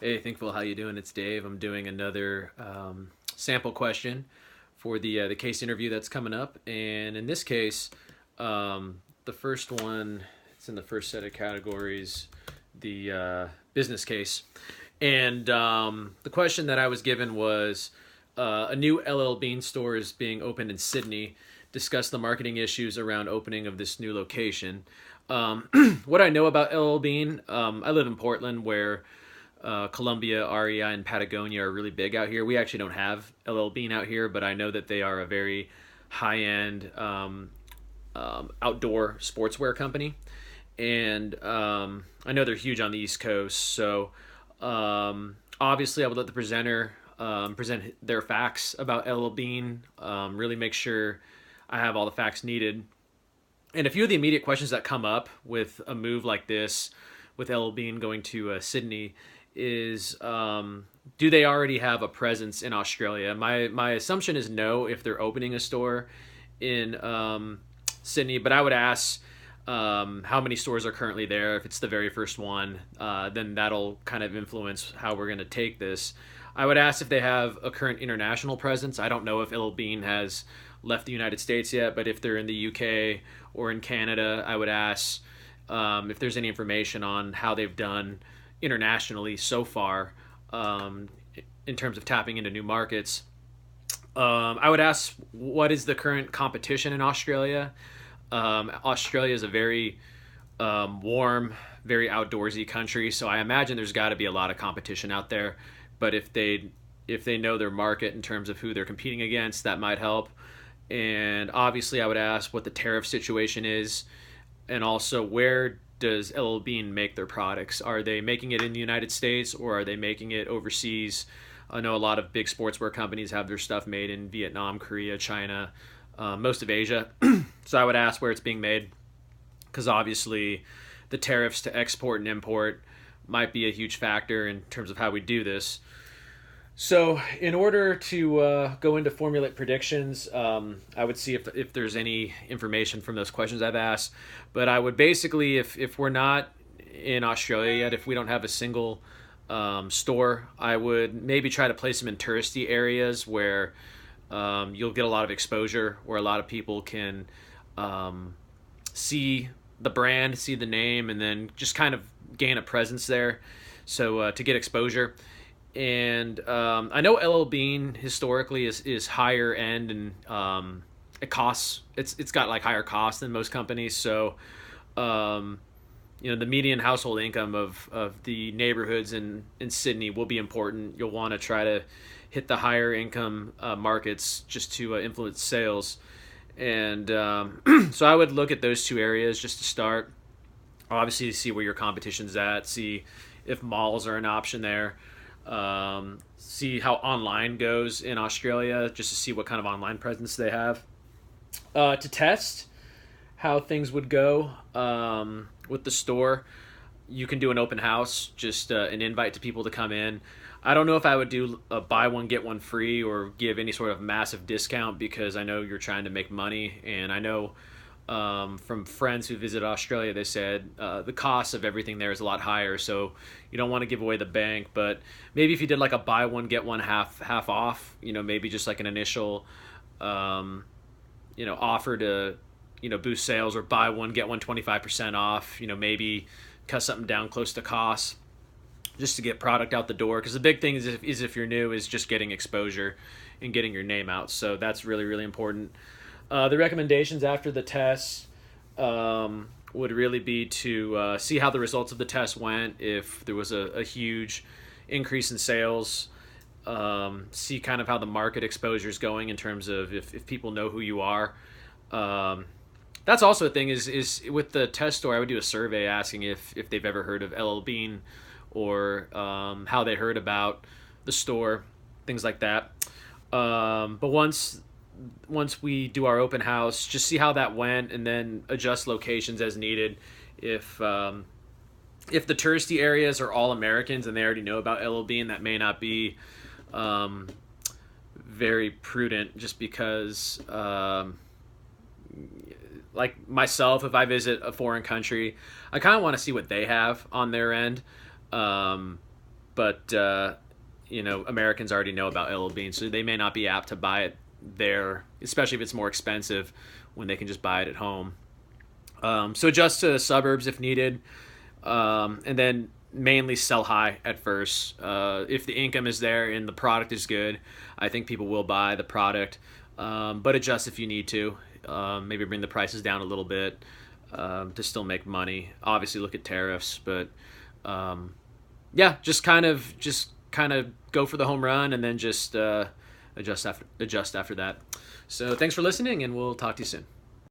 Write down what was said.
Hey, Thinkful, how you doing? It's Dave. I'm doing another sample question for the case interview that's coming up, and in this case, the first one, it's in the first set of categories, the business case, and the question that I was given was a new LL Bean store is being opened in Sydney. Discuss the marketing issues around opening of this new location. What I know about LL Bean, I live in Portland, where Colombia, REI, and Patagonia are really big out here. We actually don't have LL Bean out here, but I know that they are a very high end outdoor sportswear company. And I know they're huge on the East Coast. So obviously, I would let the presenter present their facts about LL Bean, really make sure I have all the facts needed. And a few of the immediate questions that come up with a move like this, with LL Bean going to Sydney, is do they already have a presence in Australia? My assumption is no if they're opening a store in Sydney, but I would ask how many stores are currently there. If it's the very first one, then that'll kind of influence how we're going to take this. I would ask if they have a current international presence. I don't know if LL Bean has left the United States yet, but if they're in the UK or in Canada, I would ask if there's any information on how they've done internationally so far in terms of tapping into new markets. I would ask what is the current competition in Australia. Australia is a very warm, very outdoorsy country, so I imagine there's got to be a lot of competition out there. But if they know their market in terms of who they're competing against, that might help. And obviously, I would ask what the tariff situation is, and also where does LL Bean make their products? Are they making it in the United States or are they making it overseas? I know a lot of big sportswear companies have their stuff made in Vietnam, Korea, China, most of Asia. So I would ask where it's being made, because obviously the tariffs to export and import might be a huge factor in terms of how we do this. So, in order to go into formulate predictions, I would see if there's any information from those questions I've asked. But I would basically, if we're not in Australia yet, if we don't have a single store, I would maybe try to place them in touristy areas where you'll get a lot of exposure, where a lot of people can see the brand, see the name, and then just kind of gain a presence there. So to get exposure. And I know LL Bean historically is higher end, and it's got like higher costs than most companies. So the median household income of the neighborhoods in Sydney will be important. You'll want to try to hit the higher income markets just to influence sales. And so I would look at those two areas just to start. Obviously, see where your competition's at. See if malls are an option there. See how online goes in Australia, just to see what kind of online presence they have. To test how things would go with the store, you can do an open house, just an invite to people to come in. I don't know if I would do a buy one get one free or give any sort of massive discount, because I know you're trying to make money, and I know from friends who visit Australia, they said the cost of everything there is a lot higher, so you don't want to give away the bank. But maybe if you did like a buy one get one half off, maybe just like an initial offer to boost sales, or buy one get one 25% off. Maybe cut something down close to cost just to get product out the door, because the big thing is if you're new, is just getting exposure and getting your name out. So that's really, really important. The recommendations after the test would really be to see how the results of the test went. If there was a huge increase in sales, see kind of how the market exposure is going in terms of if people know who you are. That's also a thing is with the test store, I would do a survey asking if they've ever heard of LL Bean, or how they heard about the store, things like that. But once we do our open house, just see how that went, and then adjust locations as needed. If the touristy areas are all Americans and they already know about LL Bean, that may not be very prudent, just because like myself, if I visit a foreign country, I kind of want to see what they have on their end. but Americans already know about LL Bean, so they may not be apt to buy it there, especially if it's more expensive when they can just buy it at home. So adjust to the suburbs if needed, and then mainly sell high at first. If the income is there and the product is good, I think people will buy the product, but adjust if you need to. Maybe bring the prices down a little bit to still make money. Obviously, look at tariffs, but yeah, just kind of go for the home run and then just adjust after that. So thanks for listening, and we'll talk to you soon.